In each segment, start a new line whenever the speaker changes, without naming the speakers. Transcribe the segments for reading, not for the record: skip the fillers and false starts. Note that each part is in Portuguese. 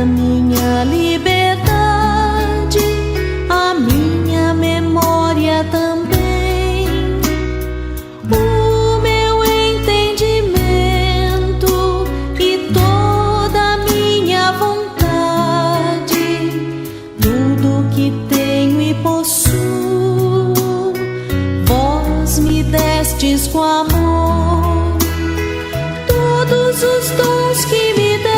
minha liberdade, a minha memória também, o meu entendimento e toda a minha vontade, tudo que tenho e possuo, vós me destes com amor, todos os dons que me destes,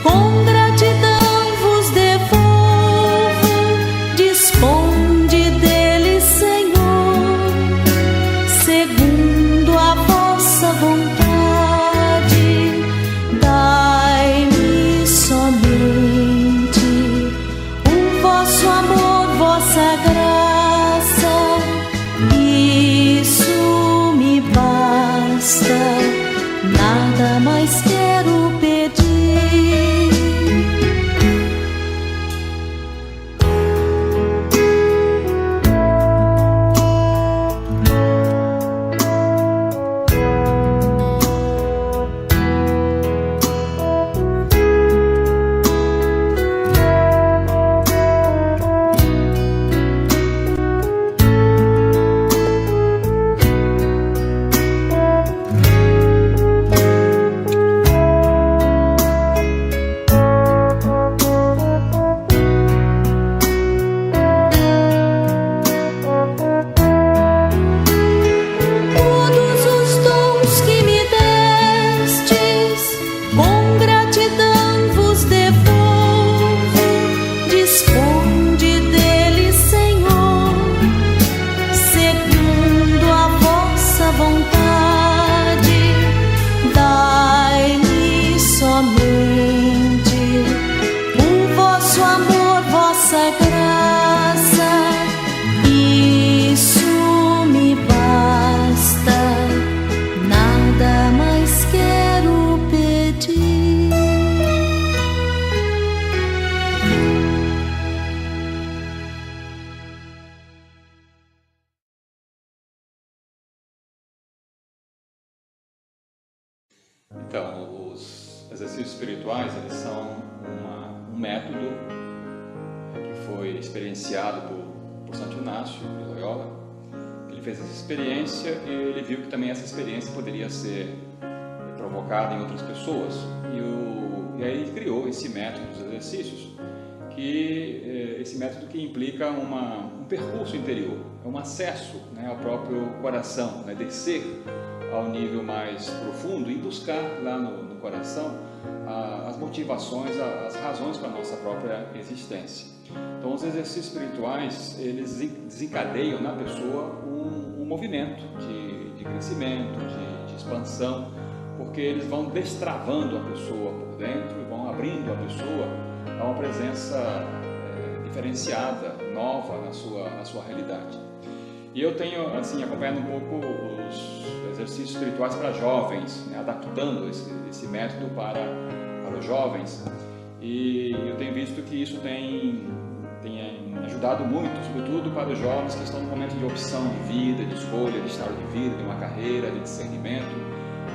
com gratidão vos devolvo. Disponde deles, Senhor, segundo a vossa vontade. Dai-me somente o vosso amor, vossa graça, isso me basta, nada mais quero pedir. Todos os dons que me destes, com gratidão vos devolvo. Disponde deles, Senhor, segundo a vossa vontade. Dai-me somente o vosso amor, vossa graça, isso me basta, nada mais quero pedir.
Então, os exercícios espirituais, eles são um método que foi experienciado por Santo Inácio de Loyola. Ele fez essa experiência e ele viu que também essa experiência poderia ser provocada em outras pessoas. E aí ele criou esse método dos exercícios, esse método que implica um percurso interior, um acesso, né, ao próprio coração, né, descer ao nível mais profundo e buscar lá no coração as motivações, as razões para a nossa própria existência. Então, os exercícios espirituais, eles desencadeiam na pessoa um movimento de crescimento, de expansão, porque eles vão destravando a pessoa por dentro e vão abrindo a pessoa a uma presença diferenciada, nova na sua realidade. E eu tenho, assim, acompanhado um pouco os exercícios espirituais para jovens, né, adaptando esse método para os jovens, e eu tenho visto que isso tem ajudado muito, sobretudo para os jovens que estão no momento de opção de vida, de escolha, de estado de vida, de uma carreira, de discernimento,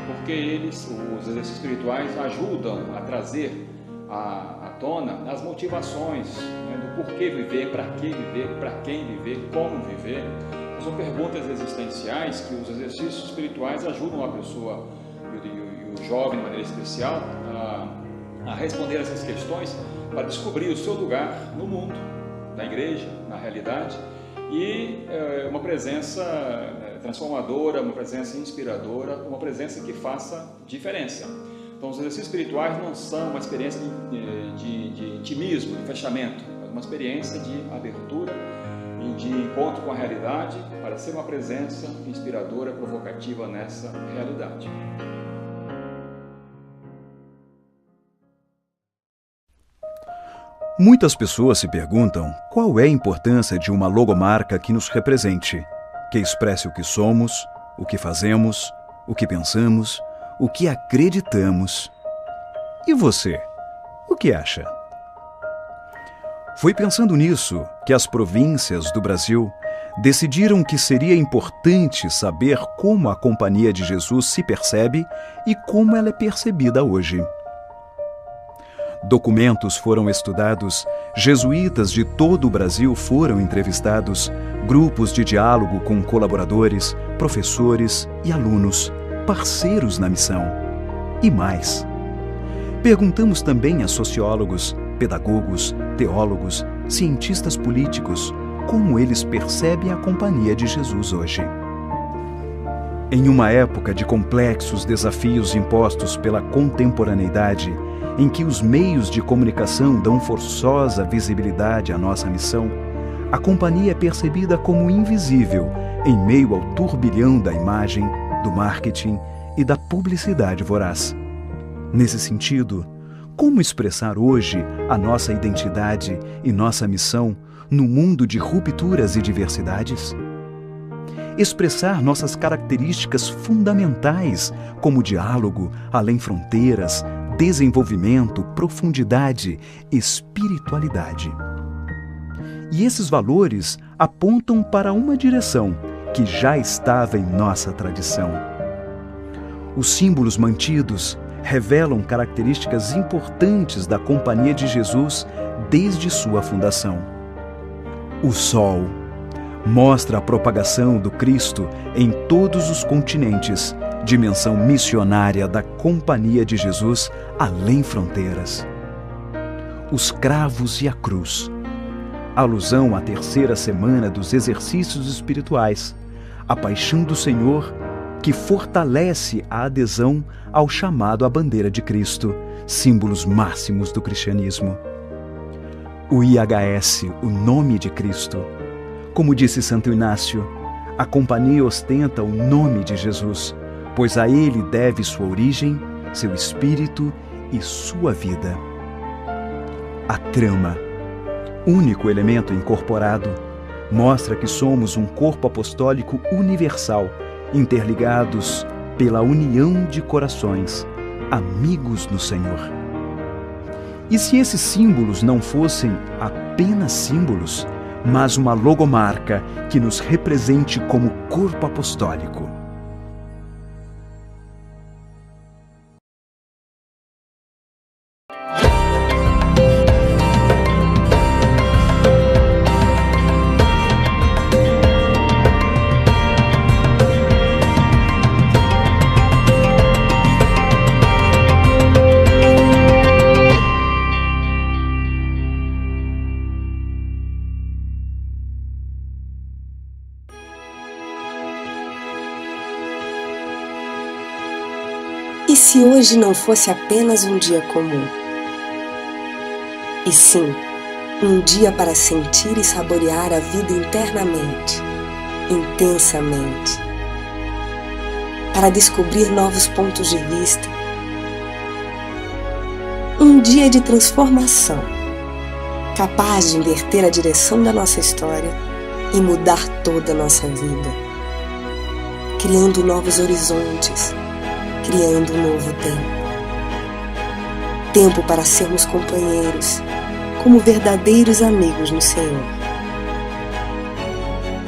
porque os exercícios espirituais ajudam a trazer à tona as motivações, né, do porquê viver, para que viver, para quem viver, como viver. São perguntas existenciais que os exercícios espirituais ajudam a pessoa e o jovem de maneira especial a responder essas questões para descobrir o seu lugar no mundo, na igreja, na realidade, e uma presença transformadora, uma presença inspiradora, uma presença que faça diferença. Então, os exercícios espirituais não são uma experiência de intimismo, de fechamento, mas uma experiência de abertura e de encontro com a realidade para ser uma presença inspiradora, provocativa nessa realidade.
Muitas pessoas se perguntam qual é a importância de uma logomarca que nos represente, que expresse o que somos, o que fazemos, o que pensamos, o que acreditamos. E você, o que acha? Foi pensando nisso que as províncias do Brasil decidiram que seria importante saber como a Companhia de Jesus se percebe e como ela é percebida hoje. Documentos foram estudados, jesuítas de todo o Brasil foram entrevistados, grupos de diálogo com colaboradores, professores e alunos, parceiros na missão. E mais. Perguntamos também a sociólogos, pedagogos, teólogos, cientistas políticos, como eles percebem a Companhia de Jesus hoje. Em uma época de complexos desafios impostos pela contemporaneidade, em que os meios de comunicação dão forçosa visibilidade à nossa missão, a Companhia é percebida como invisível em meio ao turbilhão da imagem, do marketing e da publicidade voraz. Nesse sentido, como expressar hoje a nossa identidade e nossa missão no mundo de rupturas e diversidades? Expressar nossas características fundamentais, como diálogo, além fronteiras, desenvolvimento, profundidade, espiritualidade. E esses valores apontam para uma direção que já estava em nossa tradição. Os símbolos mantidos revelam características importantes da Companhia de Jesus desde sua fundação. O Sol mostra a propagação do Cristo em todos os continentes, dimensão missionária da Companhia de Jesus além fronteiras. Os cravos e a cruz, alusão à terceira semana dos exercícios espirituais, a paixão do Senhor que fortalece a adesão ao chamado à bandeira de Cristo, símbolos máximos do cristianismo. O IHS, o nome de Cristo. Como disse Santo Inácio, a Companhia ostenta o nome de Jesus, pois a ele deve sua origem, seu espírito e sua vida. A trama, único elemento incorporado, mostra que somos um corpo apostólico universal, interligados pela união de corações, amigos no Senhor. E se esses símbolos não fossem apenas símbolos, mas uma logomarca que nos represente como corpo apostólico?
E se hoje não fosse apenas um dia comum? E sim, um dia para sentir e saborear a vida internamente, intensamente, para descobrir novos pontos de vista. Um dia de transformação, capaz de inverter a direção da nossa história e mudar toda a nossa vida, criando novos horizontes, criando um novo tempo. Tempo para sermos companheiros, como verdadeiros amigos no Senhor.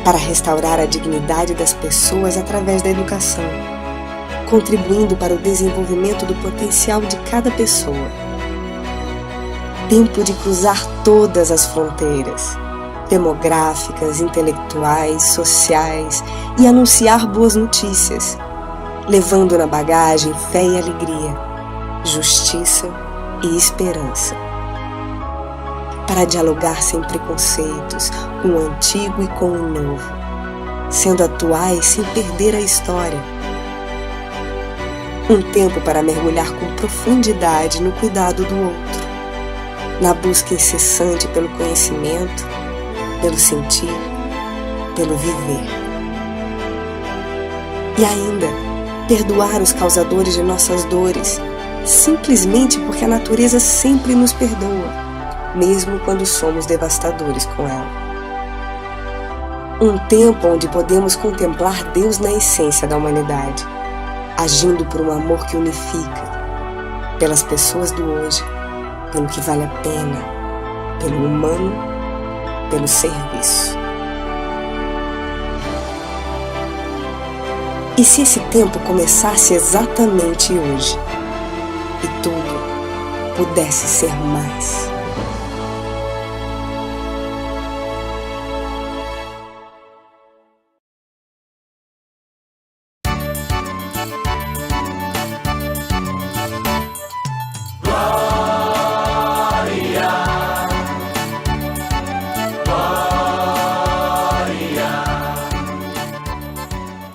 Para restaurar a dignidade das pessoas através da educação, contribuindo para o desenvolvimento do potencial de cada pessoa. Tempo de cruzar todas as fronteiras, demográficas, intelectuais, sociais, e anunciar boas notícias, levando na bagagem fé e alegria, justiça e esperança. Para dialogar sem preconceitos, com o antigo e com o novo, sendo atuais sem perder a história. Um tempo para mergulhar com profundidade no cuidado do outro, na busca incessante pelo conhecimento, pelo sentir, pelo viver. E ainda, perdoar os causadores de nossas dores, simplesmente porque a natureza sempre nos perdoa, mesmo quando somos devastadores com ela. Um tempo onde podemos contemplar Deus na essência da humanidade, agindo por um amor que unifica, pelas pessoas do hoje, pelo que vale a pena, pelo humano, pelo serviço. E se esse tempo começasse exatamente hoje? E tudo, pudesse ser mais.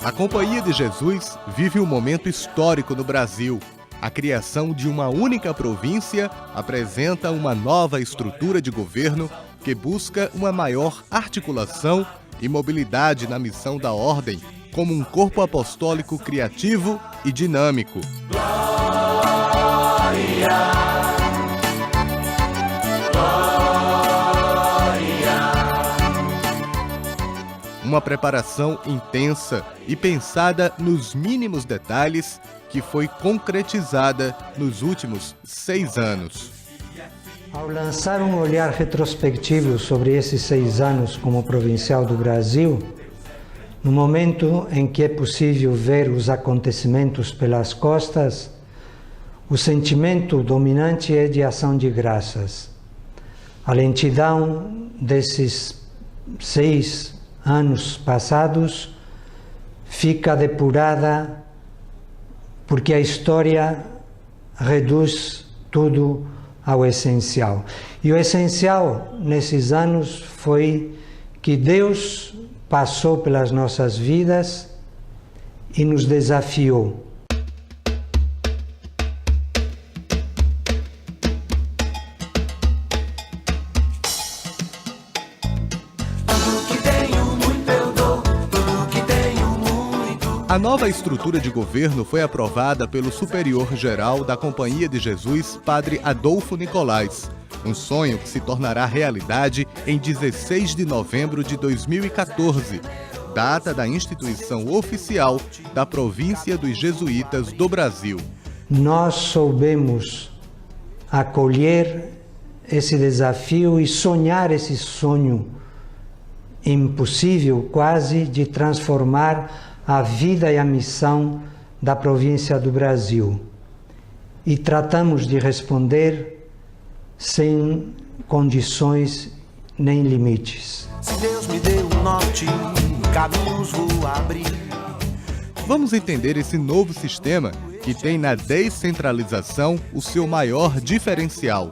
A Companhia de Jesus vive um momento histórico no Brasil. A criação de uma única província apresenta uma nova estrutura de governo que busca uma maior articulação e mobilidade na missão da ordem, como um corpo apostólico criativo e dinâmico. Uma preparação intensa e pensada nos mínimos detalhes que foi concretizada nos últimos 6 anos.
Ao lançar um olhar retrospectivo sobre esses 6 anos como provincial do Brasil, no momento em que é possível ver os acontecimentos pelas costas, o sentimento dominante é de ação de graças. A lentidão desses 6 anos passados fica depurada porque a história reduz tudo ao essencial. E o essencial nesses anos foi que Deus passou pelas nossas vidas e nos desafiou.
A nova estrutura de governo foi aprovada pelo Superior-Geral da Companhia de Jesus, Padre Adolfo Nicolás, um sonho que se tornará realidade em 16 de novembro de 2014, data da instituição oficial da Província dos Jesuítas do Brasil.
Nós soubemos acolher esse desafio e sonhar esse sonho impossível quase de transformar a vida e a missão da província do Brasil. E tratamos de responder sem condições nem limites.
Se Deus me deu um norte, caminhos vou abrir.
Vamos entender esse novo sistema que tem na descentralização o seu maior diferencial.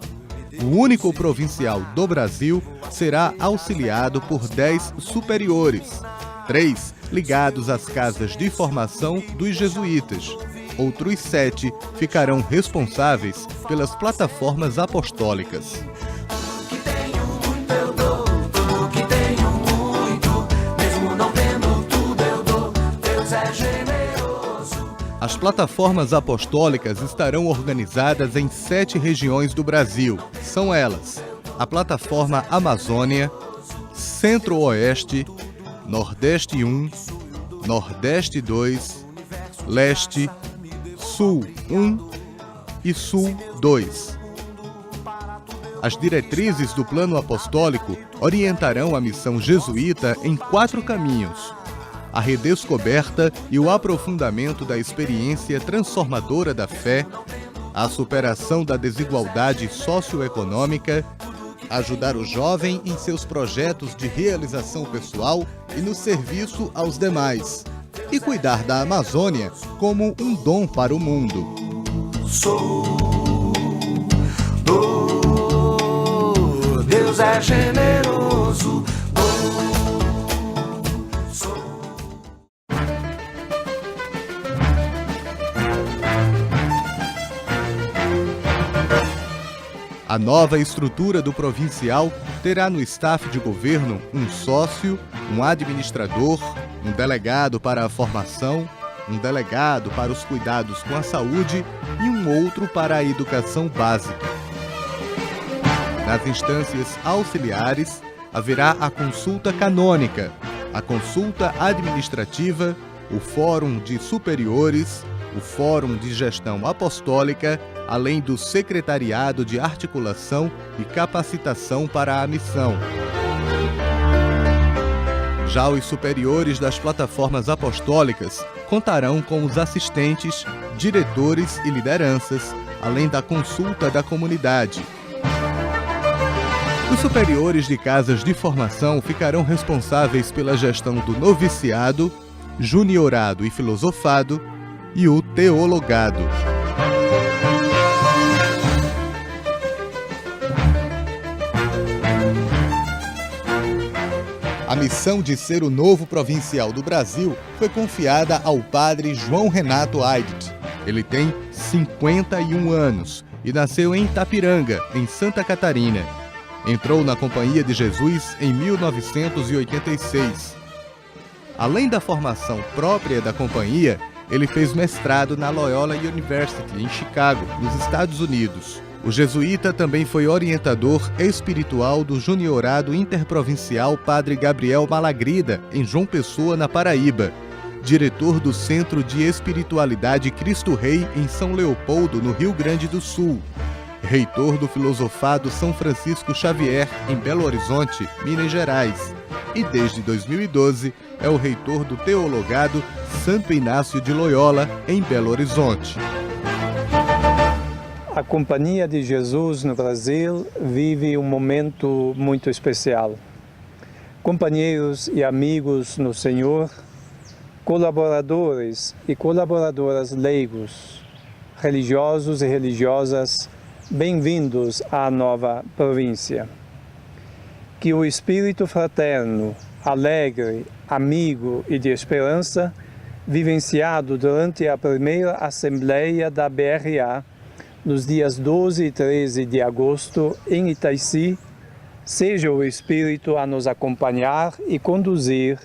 O único provincial do Brasil será auxiliado por 10 superiores, 3 ligados às casas de formação dos jesuítas. Outros 7 ficarão responsáveis pelas plataformas apostólicas. As plataformas apostólicas estarão organizadas em 7 regiões do Brasil. São elas: a plataforma Amazônia, Centro-Oeste, Nordeste 1, Nordeste 2, Leste, Sul 1 e Sul 2. As diretrizes do plano apostólico orientarão a missão jesuíta em 4 caminhos: a redescoberta e o aprofundamento da experiência transformadora da fé, a superação da desigualdade socioeconômica, ajudar o jovem em seus projetos de realização pessoal e no serviço aos demais, e cuidar da Amazônia como um dom para o mundo.
Deus é generoso.
A nova estrutura do provincial terá no staff de governo um sócio, um administrador, um delegado para a formação, um delegado para os cuidados com a saúde e um outro para a educação básica. Nas instâncias auxiliares, haverá a consulta canônica, a consulta administrativa, o fórum de superiores, o fórum de gestão apostólica, além do secretariado de articulação e capacitação para a missão. Já os superiores das plataformas apostólicas contarão com os assistentes, diretores e lideranças além da consulta da comunidade. Os superiores de casas de formação ficarão responsáveis pela gestão do noviciado, juniorado e filosofado e o teologado. A missão de ser o novo provincial do Brasil foi confiada ao padre João Renato Aidit. Ele tem 51 anos e nasceu em Itapiranga, em Santa Catarina. Entrou na Companhia de Jesus em 1986. Além da formação própria da companhia, ele fez mestrado na Loyola University, em Chicago, nos Estados Unidos. O jesuíta também foi orientador espiritual do Juniorado Interprovincial Padre Gabriel Malagrida, em João Pessoa, na Paraíba. Diretor do Centro de Espiritualidade Cristo Rei, em São Leopoldo, no Rio Grande do Sul. Reitor do Filosofado São Francisco Xavier, em Belo Horizonte, Minas Gerais. E desde 2012 é o reitor do Teologado Santo Inácio de Loyola, em Belo Horizonte.
A Companhia de Jesus no Brasil vive um momento muito especial. Companheiros e amigos no Senhor, colaboradores e colaboradoras leigos, religiosos e religiosas, bem-vindos à nova província. Que o espírito fraterno, alegre, amigo e de esperança, vivenciado durante a primeira Assembleia da BRA, nos dias 12 e 13 de agosto, em Itaici, seja o Espírito a nos acompanhar e conduzir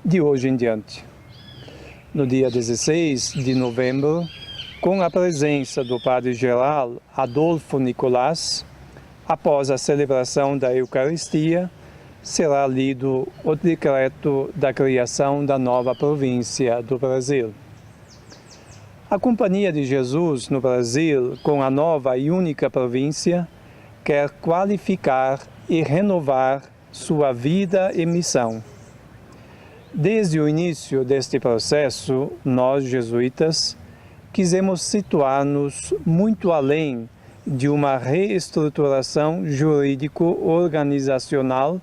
de hoje em diante. No dia 16 de novembro, com a presença do Padre-Geral Adolfo Nicolás, após a celebração da Eucaristia, será lido o decreto da criação da nova província do Brasil. A Companhia de Jesus no Brasil, com a nova e única província, quer qualificar e renovar sua vida e missão. Desde o início deste processo, nós, jesuítas, quisemos situar-nos muito além de uma reestruturação jurídico-organizacional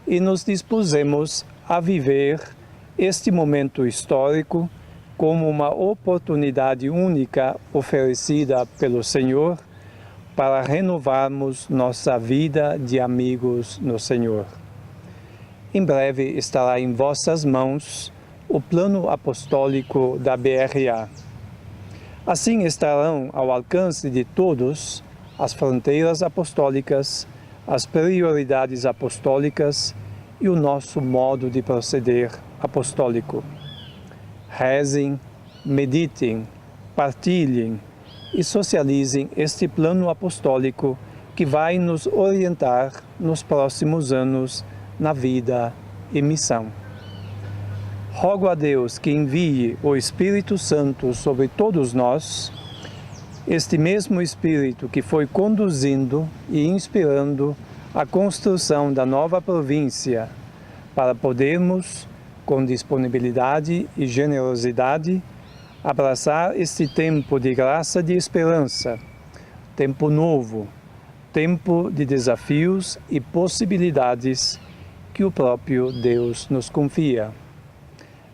e nos dispusemos a viver este momento histórico como uma oportunidade única oferecida pelo Senhor para renovarmos nossa vida de amigos no Senhor. Em breve estará em vossas mãos o plano apostólico da BRA. Assim estarão ao alcance de todos as fronteiras apostólicas, as prioridades apostólicas e o nosso modo de proceder apostólico. Rezem, meditem, partilhem e socializem este plano apostólico que vai nos orientar nos próximos anos na vida e missão. Rogo a Deus que envie o Espírito Santo sobre todos nós, este mesmo Espírito que foi conduzindo e inspirando a construção da nova província, para podermos, com disponibilidade e generosidade, abraçar este tempo de graça e de esperança, tempo novo, tempo de desafios e possibilidades que o próprio Deus nos confia.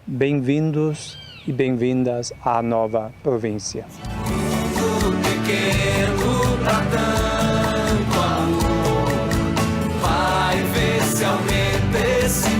Bem-vindos e bem-vindas à nova província.
Vai ver se aumenta esse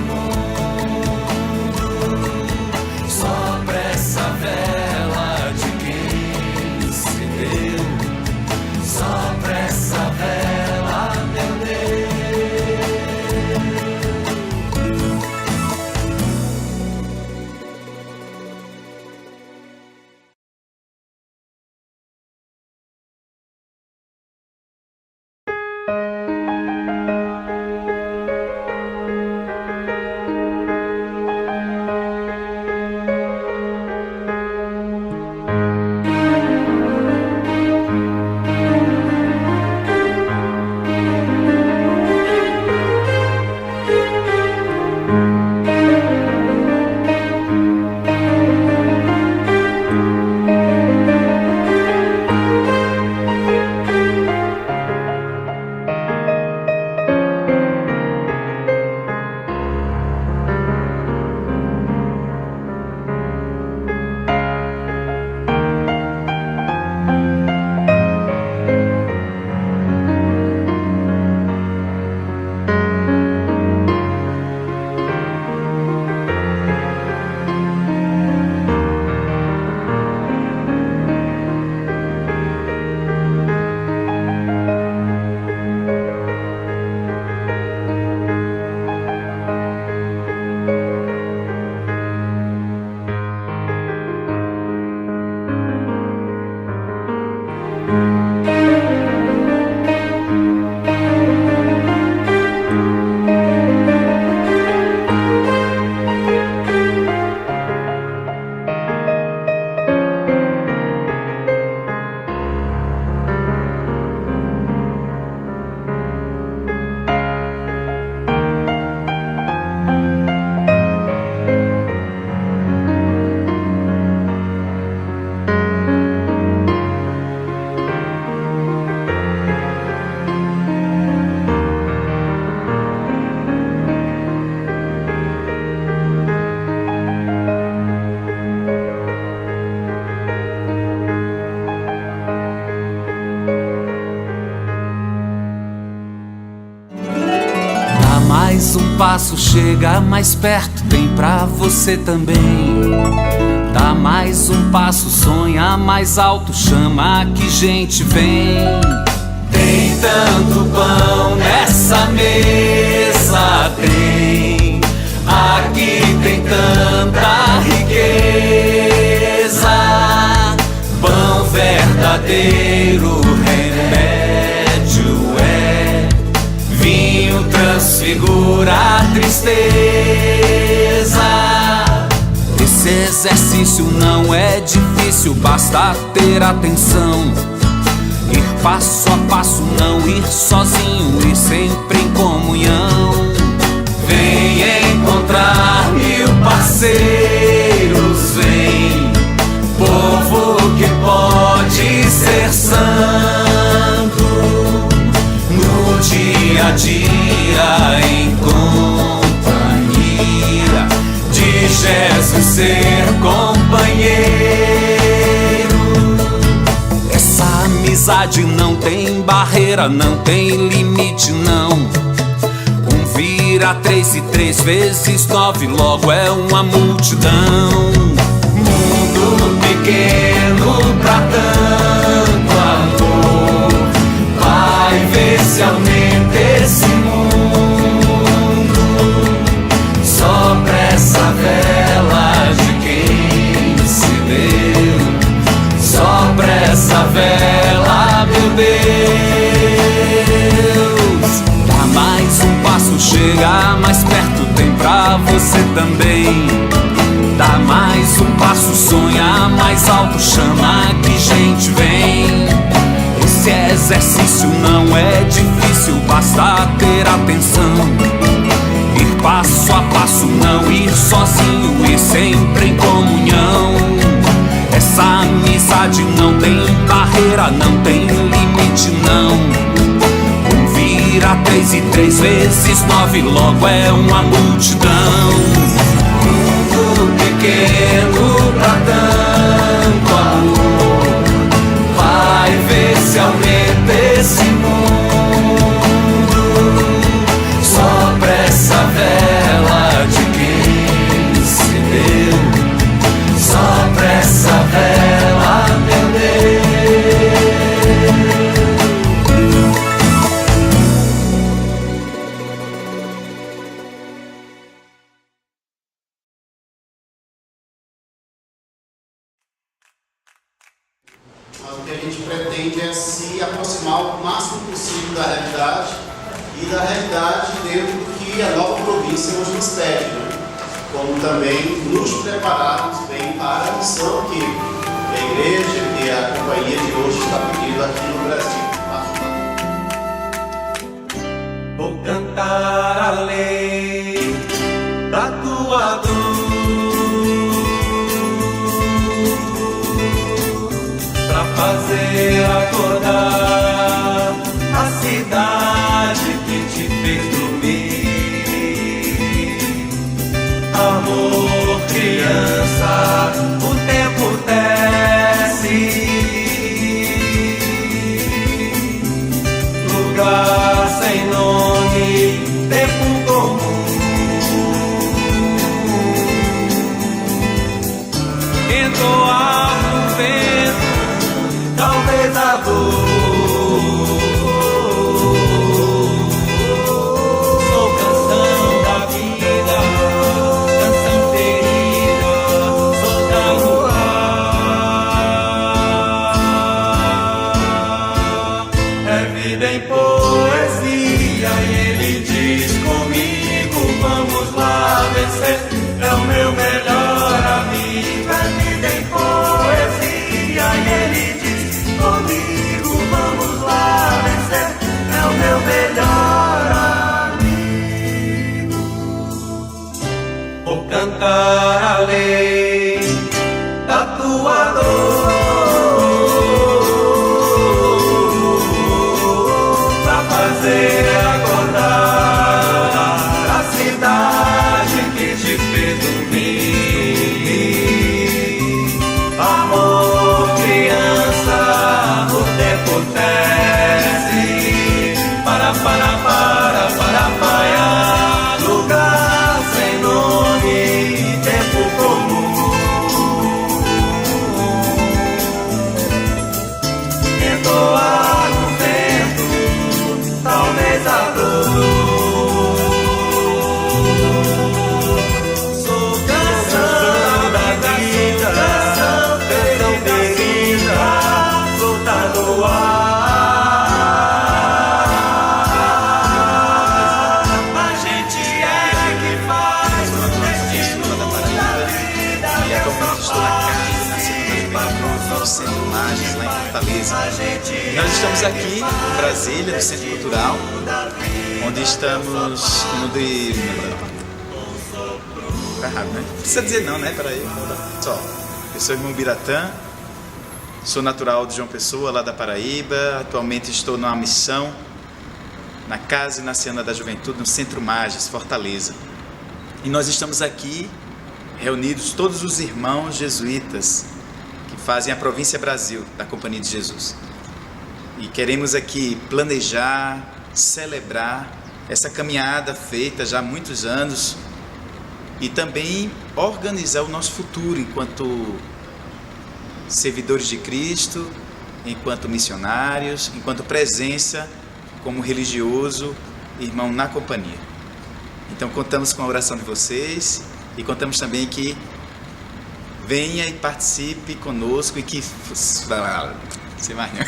passo, chega mais perto, tem pra você também. Dá mais um passo, sonha mais alto, chama que gente vem. Tem tanto pão nessa mesa, tem. Aqui tem tanta riqueza. Pão verdadeiro, remédio é. Vinho transfigura a tristeza. Esse exercício não é difícil, basta ter atenção. Ir passo a passo, não ir sozinho, ir sempre em comunhão. Vem encontrar mil parceiros, vem, povo que pode ser santo. No dia a dia, em companhia de Jesus, ser companheiro. Essa amizade não tem barreira, não tem limite, não. Um vira 3 e 3 vezes 9, logo é uma multidão. Mundo pequeno pra tanto amor, vai ver se aumenta esse mundo. Sopra essa vela de quem se deu, sopra essa vela, meu Deus. Dá mais um passo, chega mais perto, tem pra você também. Dá mais um passo, sonha mais alto, chama que gente vem. Esse exercício não é difícil, basta ter atenção. Ir passo a passo, não ir sozinho, ir sempre em comunhão. Essa amizade não tem barreira, não tem limite, não. Um vira 3 e 3 vezes 9, logo é uma multidão. Mundo pequeno pra tanto amor, vai ver se aumenta esse mundo. Sopra essa vela de quem se deu, sopra essa vela, meu Deus.
Mas o que a gente pretende é se aproximar o máximo possível da realidade e da realidade dentro do que a nova província hoje nos pede, né? Como também nos prepararmos bem para a missão que a igreja, que a companhia de hoje está pedindo aqui no Brasil.
Vou cantar a lei da tua luz, pra fazer acordar a cidade que te fez dormir. Amor, criança, o tempo desce. Lugar sem nome, tempo comum. Entoar no vento, talvez a dor. Sou canção da vida, canção ferida, sou da
A gente é que faz o destino da vida.
E atualmente estou na casa no Centro Mágico, lá em Fortaleza. Nós estamos aqui em Brasília, no Centro Cultural, onde estamos no de... Tá errado, né? Não precisa dizer não, né? Peraí. Só, eu sou irmão Biratã, sou natural de João Pessoa, lá da Paraíba. Atualmente estou numa missão na Casa Inaciana da Juventude, no Centro Magis, Fortaleza. E nós estamos aqui reunidos, todos os irmãos jesuítas que fazem a Província Brasil da Companhia de Jesus. E queremos aqui planejar, celebrar essa caminhada feita já há muitos anos e também organizar o nosso futuro enquanto servidores de Cristo, enquanto missionários, enquanto presença como religioso, irmão na companhia. Então contamos com a oração de vocês e contamos também que venha e participe conosco e que... Sem mais não.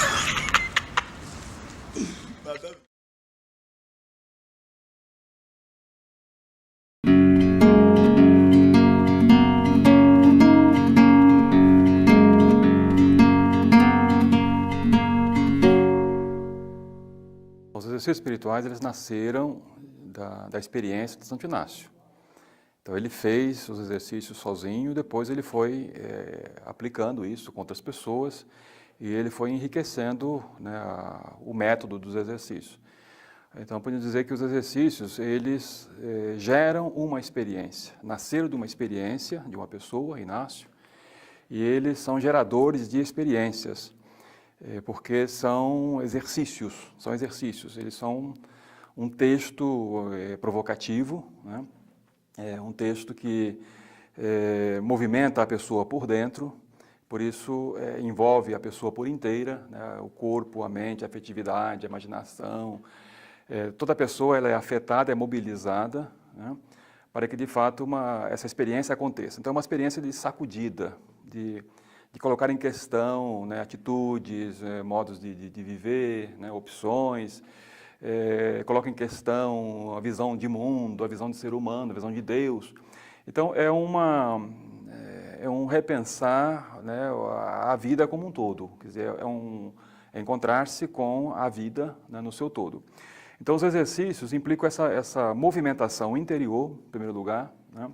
Os exercícios espirituais, eles nasceram da experiência de Santo Inácio. Então ele fez os exercícios sozinho, depois ele foi aplicando isso com outras pessoas e ele foi enriquecendo, né, o método dos exercícios. Então podemos dizer que os exercícios, eles geram uma experiência, nasceram de uma experiência de uma pessoa, Inácio, e eles são geradores de experiências. Porque são exercícios, eles são um texto provocativo, né? Um texto que movimenta a pessoa por dentro, por isso envolve a pessoa por inteira, né? O corpo, a mente, a afetividade, a imaginação, toda pessoa ela é afetada, é mobilizada, né? Para que de fato essa experiência aconteça. Então é uma experiência de sacudida, de colocar em questão, né, atitudes, modos de viver, né, opções, coloca em questão a visão de mundo, a visão de ser humano, a visão de Deus. Então é um repensar, né, a vida como um todo, quer dizer, é encontrar-se com a vida, né, no seu todo. Então os exercícios implicam essa movimentação interior, em primeiro lugar, né,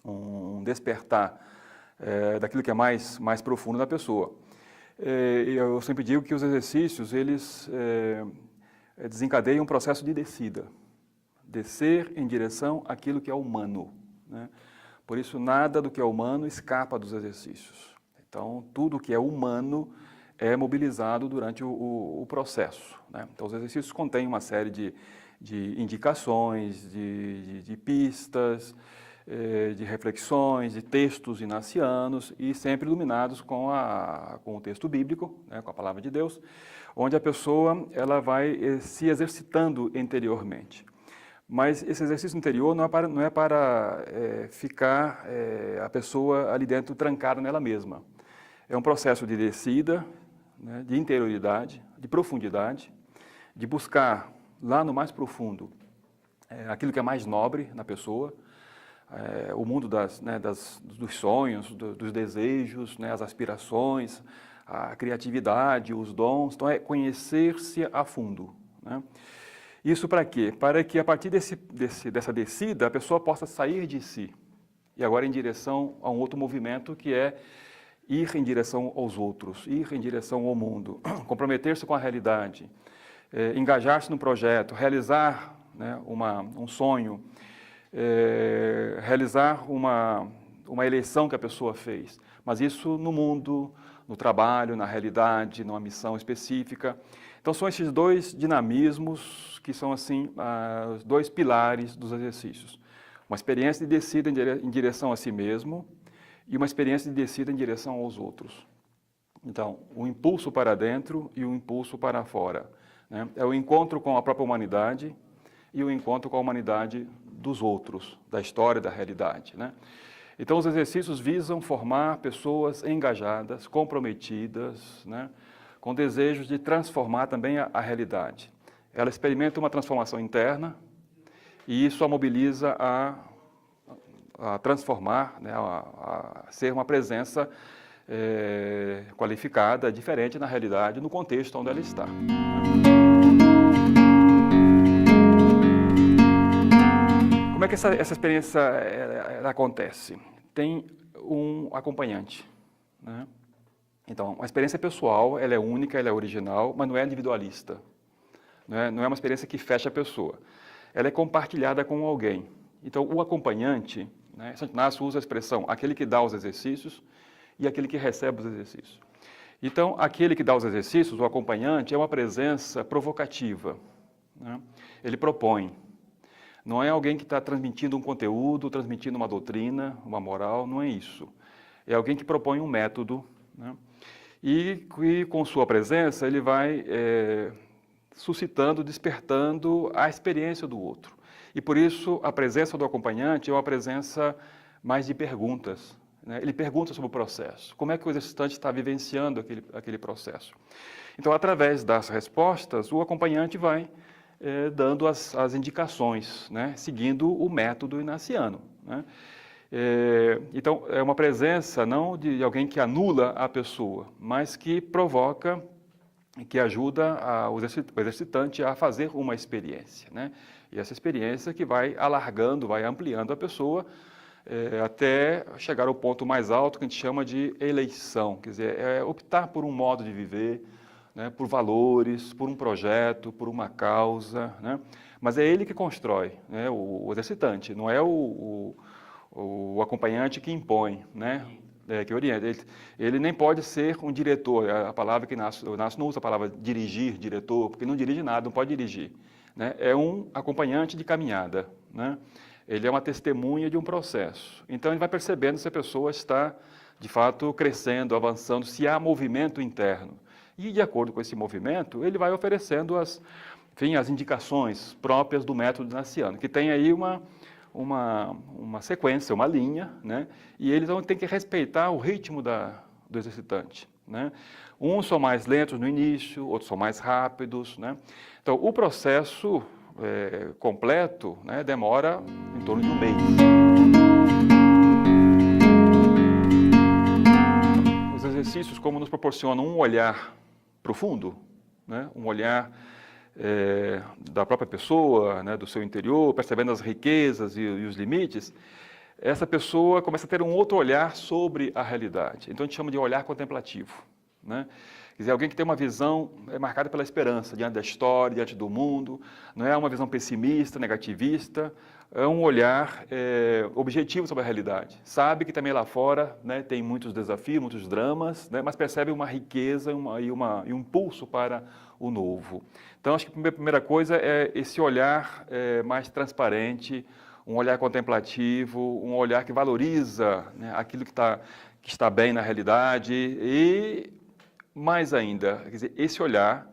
um despertar daquilo que é mais profundo da pessoa. Eu sempre digo que os exercícios, eles desencadeiam um processo de descida, descer em direção àquilo que é humano, né? Por isso, nada do que é humano escapa dos exercícios. Então, tudo que é humano é mobilizado durante o processo, né? Então, os exercícios contêm uma série de indicações, de pistas, de reflexões, de textos inacianos e sempre iluminados com o texto bíblico, né, com a palavra de Deus, onde a pessoa ela vai se exercitando interiormente. Mas esse exercício interior não é para ficar a pessoa ali dentro trancada nela mesma. É um processo de descida, né, de interioridade, de profundidade, de buscar lá no mais profundo aquilo que é mais nobre na pessoa, o mundo dos sonhos, dos desejos, né, as aspirações, a criatividade, os dons. Então, é conhecer-se a fundo, né? Isso para quê? Para que a partir dessa descida a pessoa possa sair de si e agora em direção a um outro movimento que é ir em direção aos outros, ir em direção ao mundo, comprometer-se com a realidade, engajar-se no projeto, realizar, né, um sonho, realizar uma eleição que a pessoa fez, mas isso no mundo, no trabalho, na realidade, numa missão específica. Então são esses dois dinamismos que são assim os dois pilares dos exercícios. Uma experiência de descida em direção a si mesmo e uma experiência de descida em direção aos outros. Então, o impulso para dentro e o impulso para fora, né? É o encontro com a própria humanidade e o encontro com a humanidade dos outros, da história, da realidade, né? Então, os exercícios visam formar pessoas engajadas, comprometidas, né, com desejos de transformar também a realidade. Ela experimenta uma transformação interna e isso a mobiliza a transformar, né, a ser uma presença qualificada, diferente na realidade, no contexto onde ela está. Como é que essa experiência ela acontece? Tem um acompanhante, né? Então, a experiência pessoal, ela é única, ela é original, mas não é individualista. Não é uma experiência que fecha a pessoa. Ela é compartilhada com alguém. Então, o acompanhante, né, Santo Inácio usa a expressão aquele que dá os exercícios e aquele que recebe os exercícios. Então, aquele que dá os exercícios, o acompanhante, é uma presença provocativa, né? Ele propõe. Não é alguém que está transmitindo um conteúdo, transmitindo uma doutrina, uma moral, não é isso. É alguém que propõe um método, né? E com sua presença ele vai suscitando, despertando a experiência do outro. E por isso a presença do acompanhante é uma presença mais de perguntas, né? Ele pergunta sobre o processo, como é que o exercitante está vivenciando aquele processo. Então, através das respostas, o acompanhante vai dando as indicações, né? Seguindo o método inaciano, né? Então, é uma presença não de alguém que anula a pessoa, mas que provoca, que ajuda o exercitante a fazer uma experiência, né? E essa experiência que vai alargando, vai ampliando a pessoa até chegar ao ponto mais alto que a gente chama de eleição, quer dizer, optar por um modo de viver, né? Por valores, por um projeto, por uma causa, né? Mas é ele que constrói, né? O exercitante, não é o acompanhante que impõe, né? Que orienta. Ele nem pode ser um diretor, a palavra que Inácio não usa a palavra dirigir, diretor, porque não dirige nada, não pode dirigir, né? É um acompanhante de caminhada, né? Ele é uma testemunha de um processo. Então ele vai percebendo se a pessoa está, de fato, crescendo, avançando, se há movimento interno. E de acordo com esse movimento, ele vai oferecendo as indicações próprias do método inaciano, que tem aí uma sequência, uma linha, né? E eles vão ter que respeitar o ritmo do exercitante, né? Uns são mais lentos no início, outros são mais rápidos, né? Então, o processo completo, né, demora em torno de um mês. Os exercícios, como nos proporcionam um olhar profundo, né? Um olhar da própria pessoa, né, do seu interior, percebendo as riquezas e os limites, essa pessoa começa a ter um outro olhar sobre a realidade. Então a gente chama de olhar contemplativo, né? Quer dizer, alguém que tem uma visão marcada pela esperança diante da história, diante do mundo, não é uma visão pessimista, negativista, é um olhar objetivo sobre a realidade. Sabe que também lá fora, né, tem muitos desafios, muitos dramas, né, mas percebe uma riqueza e um impulso para o novo. Então, acho que a primeira coisa é esse olhar mais transparente, um olhar contemplativo, um olhar que valoriza, né, aquilo que está bem na realidade e, mais ainda, quer dizer, esse olhar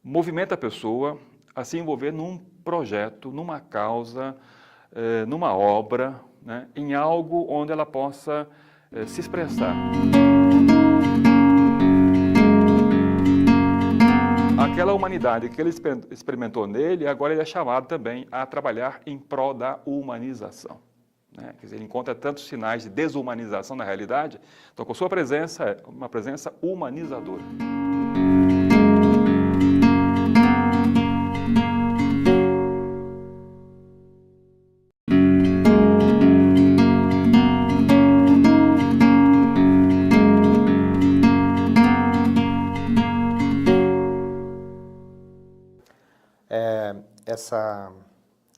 movimenta a pessoa a se envolver num projeto, numa causa, numa obra, né, em algo onde ela possa se expressar. Aquela humanidade que ele experimentou nele, agora ele é chamado também a trabalhar em prol da humanização, né? Quer dizer, ele encontra tantos sinais de desumanização na realidade, então com sua presença, é uma presença humanizadora.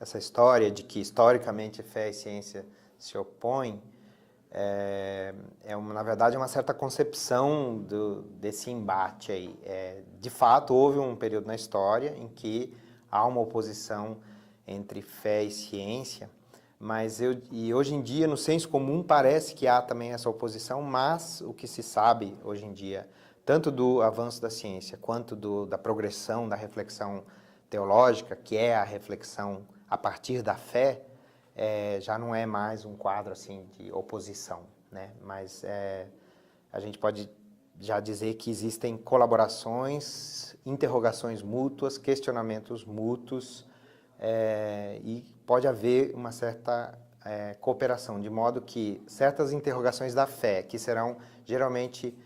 Essa história de que historicamente fé e ciência se opõem na verdade, uma certa concepção desse embate aí. De fato, houve um período na história em que há uma oposição entre fé e ciência, mas hoje em dia, no senso comum, parece que há também essa oposição, mas o que se sabe hoje em dia, tanto do avanço da ciência quanto da progressão da reflexão teológica, que é a reflexão a partir da fé, já não é mais um quadro assim de oposição, né? Mas a gente pode já dizer que existem colaborações, interrogações mútuas, questionamentos mútuos, e pode haver uma certa cooperação, de modo que certas interrogações da fé, que serão geralmente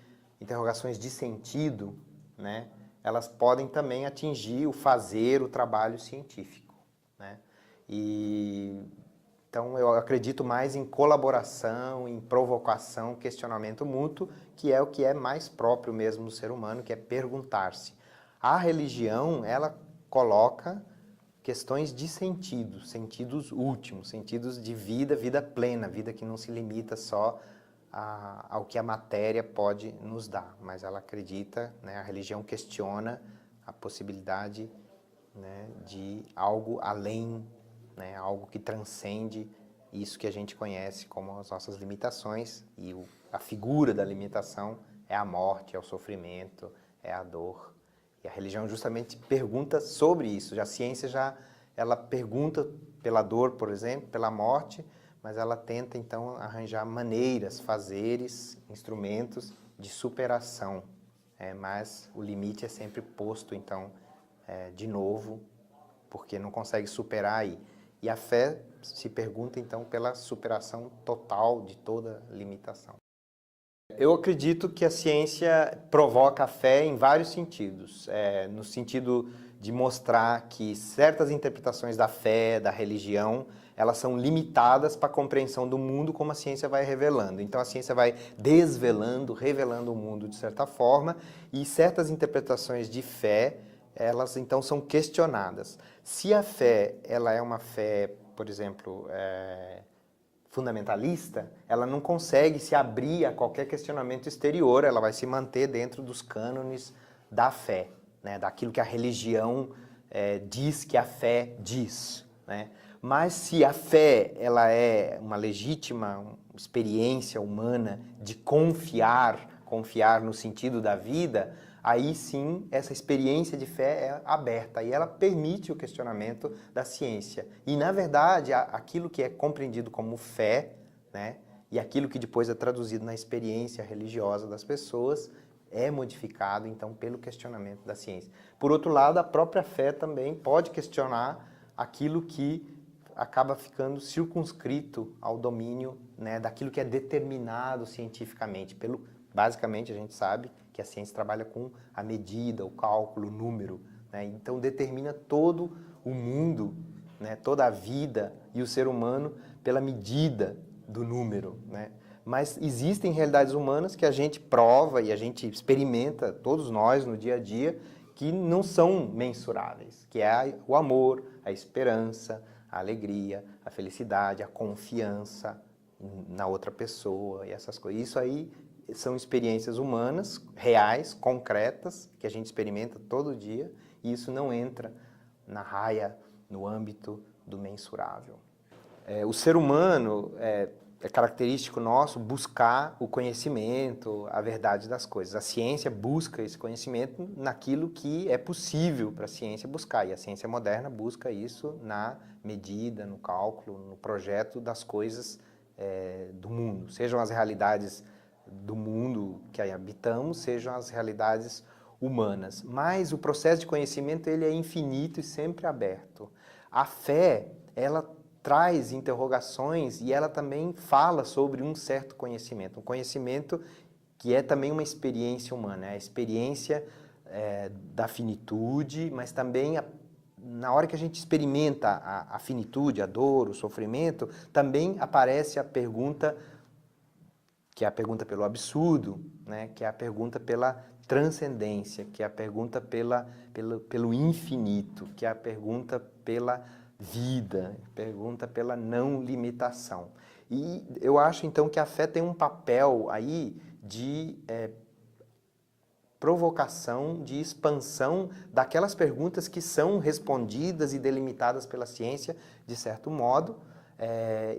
interrogações de sentido, né, elas podem também atingir o fazer, o trabalho científico, né? Então eu acredito mais em colaboração, em provocação, questionamento mútuo, que é o que é mais próprio mesmo do ser humano, que é perguntar-se. A religião, ela coloca questões de sentido, sentidos últimos, sentidos de vida, vida plena, vida que não se limita só ao que a matéria pode nos dar, mas ela acredita, né, a religião questiona a possibilidade, né, de algo além, né, algo que transcende isso que a gente conhece como as nossas limitações, e a figura da limitação é a morte, é o sofrimento, é a dor. E a religião justamente pergunta sobre isso. A ciência ela pergunta pela dor, por exemplo, pela morte, mas ela tenta então arranjar maneiras, fazeres, instrumentos de superação. Mas o limite é sempre posto então de novo, porque não consegue superar aí. E a fé se pergunta então pela superação total de toda limitação. Eu acredito que a ciência provoca a fé em vários sentidos, no sentido de mostrar que certas interpretações da fé, da religião, elas são limitadas para a compreensão do mundo, como a ciência vai revelando. Então a ciência vai desvelando, revelando o mundo de certa forma, e certas interpretações de fé, elas então são questionadas. Se a fé ela é uma fé, por exemplo, fundamentalista, ela não consegue se abrir a qualquer questionamento exterior, ela vai se manter dentro dos cânones da fé, né, daquilo que a religião diz que a fé diz, né? Mas se a fé ela é uma legítima experiência humana de confiar no sentido da vida, aí sim essa experiência de fé é aberta e ela permite o questionamento da ciência. E na verdade aquilo que é compreendido como fé, né, e aquilo que depois é traduzido na experiência religiosa das pessoas é modificado então pelo questionamento da ciência. Por outro lado, a própria fé também pode questionar aquilo que acaba ficando circunscrito ao domínio, né, daquilo que é determinado cientificamente. Basicamente, a gente sabe que a ciência trabalha com a medida, o cálculo, o número, né? Então determina todo o mundo, né, toda a vida e o ser humano pela medida do número, né? Mas existem realidades humanas que a gente prova e a gente experimenta, todos nós, no dia a dia, que não são mensuráveis, que é o amor, a esperança, a alegria, a felicidade, a confiança na outra pessoa e essas coisas. Isso aí são experiências humanas, reais, concretas, que a gente experimenta todo dia, e isso não entra na raia, no âmbito do mensurável. O ser humano é característico nosso buscar o conhecimento, a verdade das coisas. A ciência busca esse conhecimento naquilo que é possível para a ciência buscar, e a ciência moderna busca isso na medida, no cálculo, no projeto das coisas do mundo, sejam as realidades do mundo que aí habitamos, sejam as realidades humanas. Mas o processo de conhecimento ele é infinito e sempre aberto. A fé, ela traz interrogações e ela também fala sobre um certo conhecimento, um conhecimento que é também uma experiência humana, a experiência da finitude, mas também na hora que a gente experimenta a finitude, a dor, o sofrimento, também aparece a pergunta, que é a pergunta pelo absurdo, né? Que é a pergunta pela transcendência, que é a pergunta pelo infinito, que é a pergunta pela vida, pergunta pela não limitação. E eu acho então que a fé tem um papel aí de provocação, de expansão daquelas perguntas que são respondidas e delimitadas pela ciência de certo modo,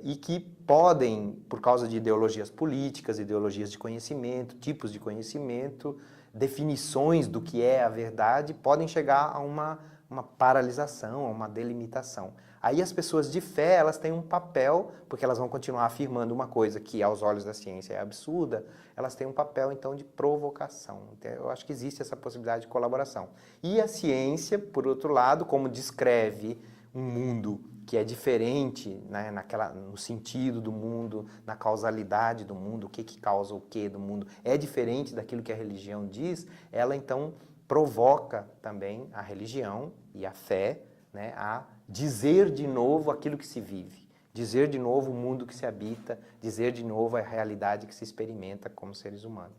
e que podem, por causa de ideologias políticas, ideologias de conhecimento, tipos de conhecimento, definições do que é a verdade, podem chegar a uma uma paralisação, uma delimitação. Aí as pessoas de fé, elas têm um papel, porque elas vão continuar afirmando uma coisa que aos olhos da ciência é absurda, elas têm um papel então de provocação. Então, eu acho que existe essa possibilidade de colaboração. E a ciência, por outro lado, como descreve um mundo que é diferente, né, no sentido do mundo, na causalidade do mundo, o que causa o que do mundo, é diferente daquilo que a religião diz, ela então provoca também a religião e a fé, né, a dizer de novo aquilo que se vive, dizer de novo o mundo que se habita, dizer de novo a realidade que se experimenta como seres humanos.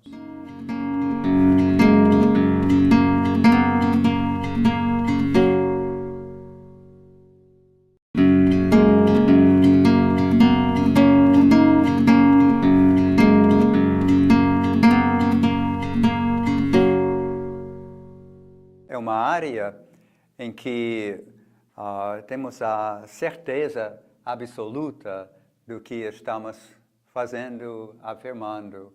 É uma área em que temos a certeza absoluta do que estamos fazendo, afirmando,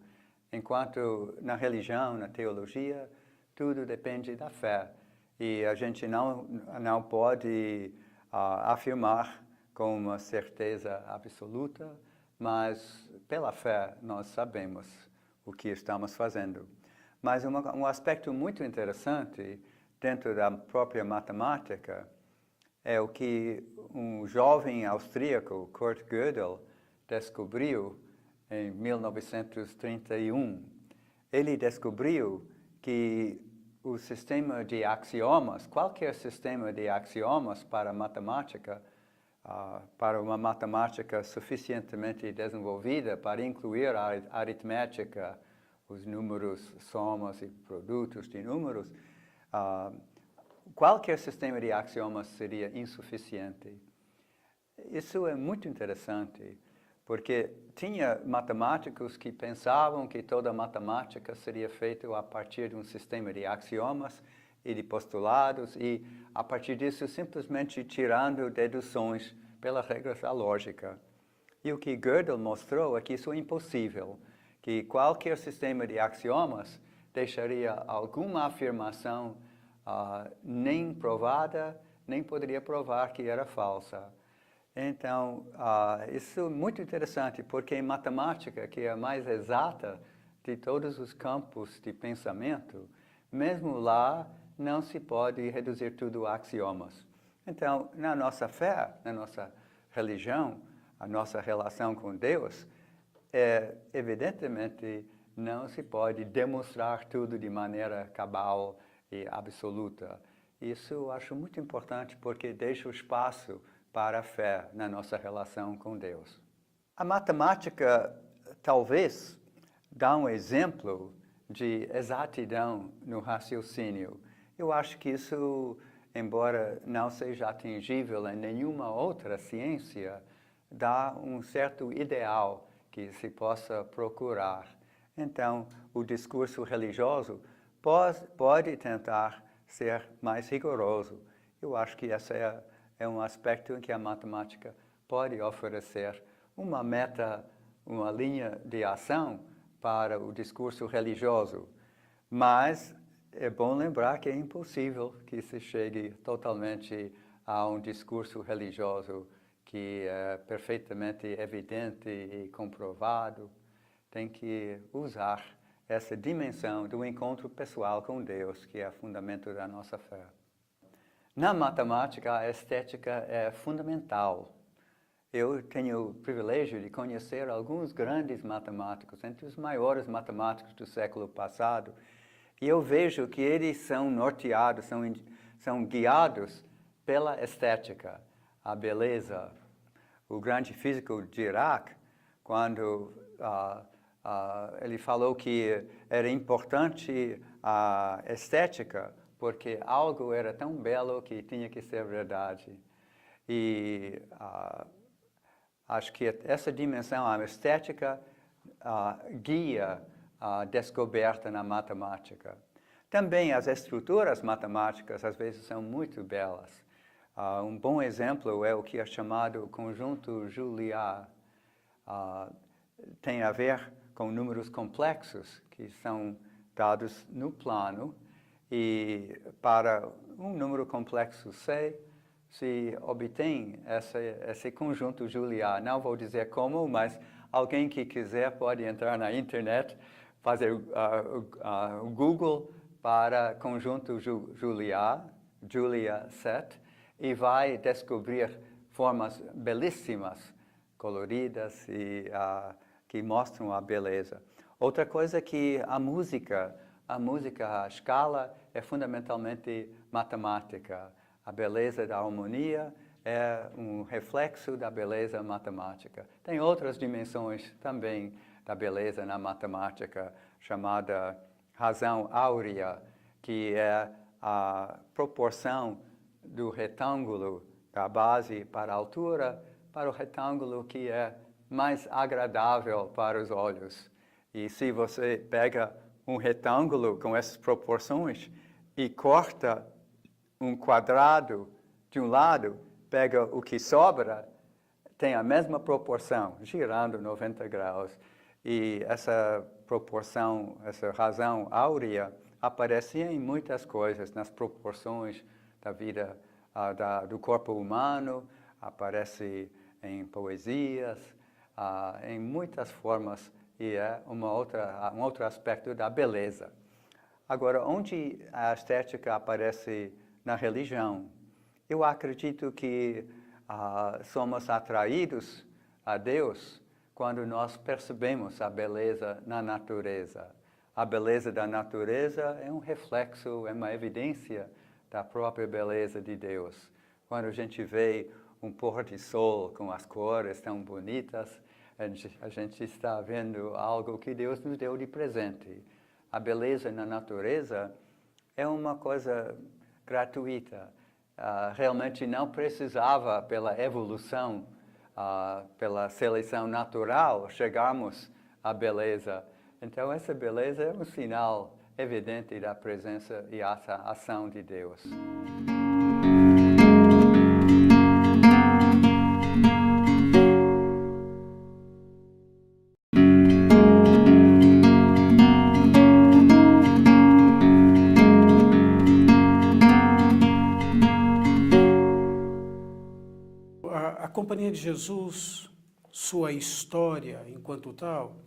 enquanto na religião, na teologia, tudo depende da fé. E a gente não pode afirmar com uma certeza absoluta, mas pela fé nós sabemos o que estamos fazendo. Mas um aspecto muito interessante dentro da própria matemática é o que um jovem austríaco, Kurt Gödel, descobriu em 1931. Ele descobriu que o sistema de axiomas, qualquer sistema de axiomas para matemática, para uma matemática suficientemente desenvolvida para incluir a aritmética, os números, somas e produtos de números, qualquer sistema de axiomas seria insuficiente. Isso é muito interessante, porque tinha matemáticos que pensavam que toda matemática seria feita a partir de um sistema de axiomas e de postulados, e a partir disso simplesmente tirando deduções pelas regras da lógica. E o que Gödel mostrou é que isso é impossível, que qualquer sistema de axiomas deixaria alguma afirmação nem provada, nem poderia provar que era falsa. Então, isso é muito interessante, porque em matemática, que é a mais exata de todos os campos de pensamento, mesmo lá não se pode reduzir tudo a axiomas. Então, na nossa fé, na nossa religião, a nossa relação com Deus, evidentemente não se pode demonstrar tudo de maneira cabal e absoluta. Isso eu acho muito importante porque deixa o espaço para a fé na nossa relação com Deus. A matemática talvez dá um exemplo de exatidão no raciocínio. Eu acho que isso, embora não seja atingível em nenhuma outra ciência, dá um certo ideal que se possa procurar. Então, o discurso religioso pode tentar ser mais rigoroso. Eu acho que esse é um aspecto em que a matemática pode oferecer uma meta, uma linha de ação para o discurso religioso. Mas é bom lembrar que é impossível que se chegue totalmente a um discurso religioso que é perfeitamente evidente e comprovado. Tem que usar essa dimensão do encontro pessoal com Deus, que é o fundamento da nossa fé. Na matemática, a estética é fundamental. Eu tenho o privilégio de conhecer alguns grandes matemáticos, entre os maiores matemáticos do século passado, e eu vejo que eles são norteados, são guiados pela estética, a beleza. O grande físico Dirac, quando ele falou que era importante a estética, porque algo era tão belo que tinha que ser verdade. E acho que essa dimensão, a estética, guia a descoberta na matemática. Também as estruturas matemáticas, às vezes, são muito belas. Um bom exemplo é o que é chamado conjunto Julia. Tem a ver com números complexos, que são dados no plano, E para um número complexo C, se obtém esse conjunto Juliá. Não vou dizer como, mas alguém que quiser pode entrar na internet, fazer o Google para conjunto Juliá, Julia set, e vai descobrir formas belíssimas, coloridas e que mostram a beleza. Outra coisa é que a música, a escala é fundamentalmente matemática. A beleza da harmonia é um reflexo da beleza matemática. Tem outras dimensões também da beleza na matemática, chamada razão áurea, que é a proporção do retângulo da base para a altura, para o retângulo que é mais agradável para os olhos. E se você pega um retângulo com essas proporções e corta um quadrado de um lado, pega o que sobra, tem a mesma proporção, girando 90 graus. E essa proporção, essa razão áurea, aparecia em muitas coisas, nas proporções da vida do corpo humano, aparece em poesias, em muitas formas, e é um outro aspecto da beleza. Agora, onde a estética aparece na religião? Eu acredito que somos atraídos a Deus quando nós percebemos a beleza na natureza. A beleza da natureza é um reflexo, é uma evidência da própria beleza de Deus. Quando a gente vê um pôr de sol com as cores tão bonitas, a gente está vendo algo que Deus nos deu de presente. A beleza na natureza é uma coisa gratuita. Realmente não precisava, pela evolução, pela seleção natural, chegarmos à beleza. Então, essa beleza é um sinal evidente da presença e ação de Deus.
A Companhia de Jesus, sua história enquanto tal,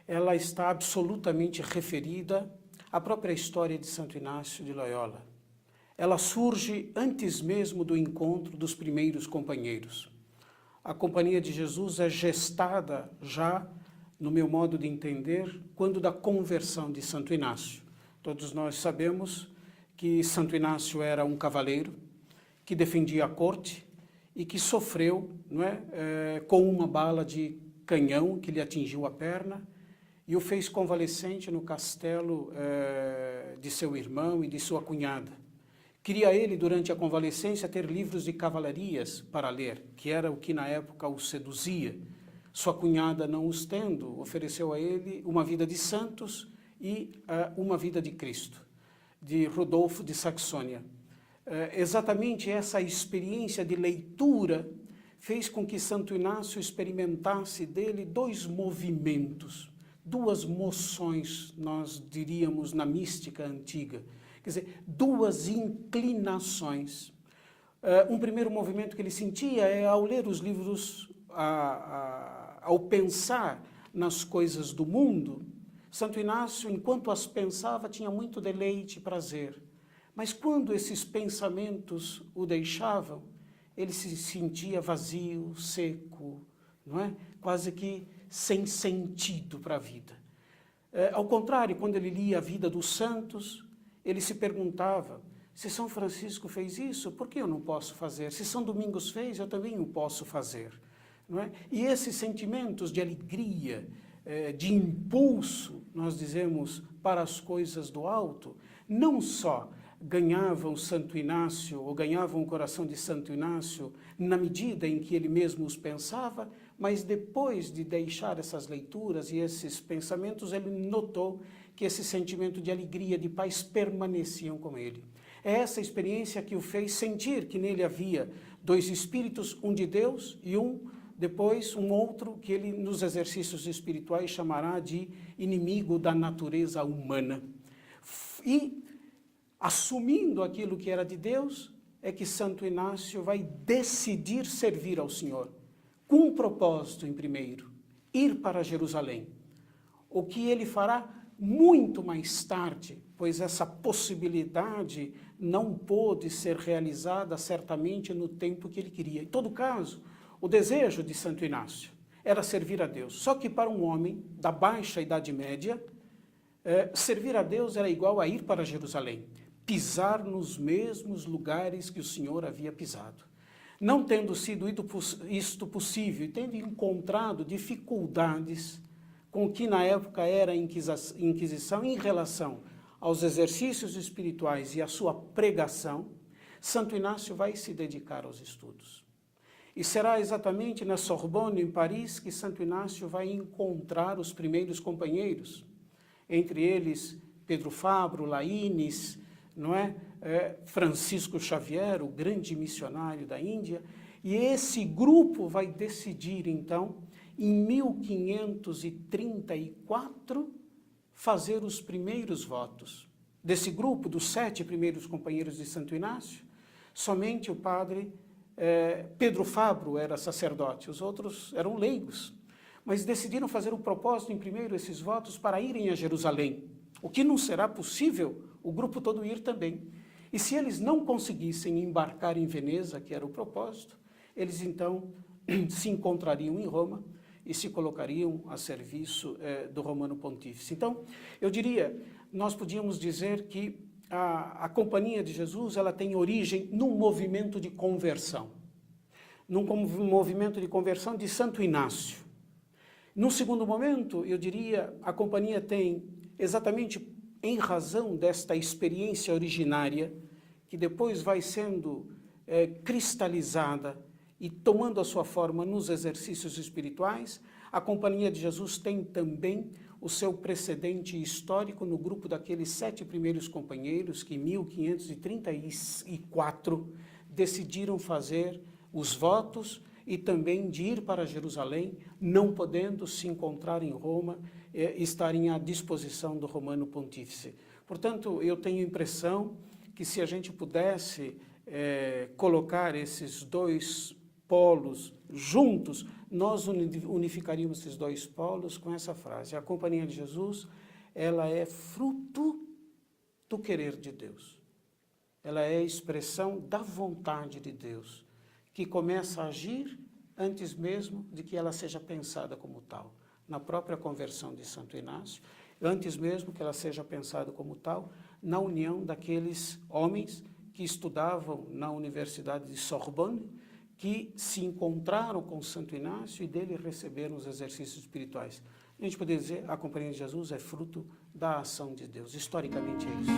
ela está absolutamente referida à própria história de Santo Inácio de Loyola. Ela surge antes mesmo do encontro dos primeiros companheiros. A Companhia de Jesus é gestada já, no meu modo de entender, quando da conversão de Santo Inácio. Todos nós sabemos que Santo Inácio era um cavaleiro que defendia a corte e que sofreu, não é, com uma bala de canhão que lhe atingiu a perna e o fez convalescente no castelo de seu irmão e de sua cunhada. Queria ele, durante a convalescência, ter livros de cavalarias para ler, que era o que na época o seduzia. Sua cunhada, não os tendo, ofereceu a ele uma vida de santos e uma vida de Cristo, de Rodolfo de Saxônia. Exatamente essa experiência de leitura fez com que Santo Inácio experimentasse dele dois movimentos, duas moções, nós diríamos na mística antiga, quer dizer, duas inclinações. Um primeiro movimento que ele sentia é ao ler os livros, ao pensar nas coisas do mundo. Santo Inácio, enquanto as pensava, tinha muito deleite e prazer. Mas quando esses pensamentos o deixavam, ele se sentia vazio, seco, não é? Quase que sem sentido para a vida. Ao contrário, quando ele lia a vida dos santos, ele se perguntava, se São Francisco fez isso, por que eu não posso fazer? Se São Domingos fez, eu também o posso fazer. Não é? E esses sentimentos de alegria, de impulso, nós dizemos, para as coisas do alto, não só ganhavam Santo Inácio, ou ganhavam o coração de Santo Inácio, na medida em que ele mesmo os pensava, mas depois de deixar essas leituras e esses pensamentos, ele notou que esse sentimento de alegria, de paz, permaneciam com ele. É essa experiência que o fez sentir que nele havia dois espíritos, um de Deus e depois um outro que ele, nos exercícios espirituais, chamará de inimigo da natureza humana. E assumindo aquilo que era de Deus, é que Santo Inácio vai decidir servir ao Senhor, com um propósito em primeiro, ir para Jerusalém. O que ele fará muito mais tarde, pois essa possibilidade não pôde ser realizada certamente no tempo que ele queria. Em todo caso, o desejo de Santo Inácio era servir a Deus. Só que para um homem da baixa Idade Média, servir a Deus era igual a ir para Jerusalém, pisar nos mesmos lugares que o Senhor havia pisado. Não tendo sido isto possível e tendo encontrado dificuldades com o que na época era a Inquisição em relação aos exercícios espirituais e à sua pregação, Santo Inácio vai se dedicar aos estudos. E será exatamente na Sorbonne, em Paris, que Santo Inácio vai encontrar os primeiros companheiros, entre eles Pedro Fabro, Laínez, não é? Francisco Xavier, o grande missionário da Índia, e esse grupo vai decidir, então, em 1534, fazer os primeiros votos. Desse grupo, dos 7 primeiros companheiros de Santo Inácio, somente o padre Pedro Fabro era sacerdote, os outros eram leigos, mas decidiram fazer o propósito, em primeiro, esses votos para irem a Jerusalém, o que não será possível o grupo todo ir também. E se eles não conseguissem embarcar em Veneza, que era o propósito, eles então se encontrariam em Roma e se colocariam a serviço do Romano Pontífice. Então, eu diria, nós podíamos dizer que a Companhia de Jesus ela tem origem num movimento de conversão, num movimento de conversão de Santo Inácio. Num segundo momento, eu diria, a Companhia tem exatamente em razão desta experiência originária, que depois vai sendo cristalizada e tomando a sua forma nos exercícios espirituais, a Companhia de Jesus tem também o seu precedente histórico no grupo daqueles 7 primeiros companheiros que, em 1534, decidiram fazer os votos e também de ir para Jerusalém, não podendo se encontrar em Roma, estarem à disposição do Romano Pontífice. Portanto, eu tenho a impressão que se a gente pudesse colocar esses 2 polos juntos, nós unificaríamos esses 2 polos com essa frase: a Companhia de Jesus, ela é fruto do querer de Deus. Ela é a expressão da vontade de Deus, que começa a agir antes mesmo de que ela seja pensada como tal. Na própria conversão de Santo Inácio, antes mesmo que ela seja pensada como tal, na união daqueles homens que estudavam na Universidade de Sorbonne, que se encontraram com Santo Inácio e dele receberam os exercícios espirituais. A gente poderia dizer, a Companhia de Jesus é fruto da ação de Deus. Historicamente é isso.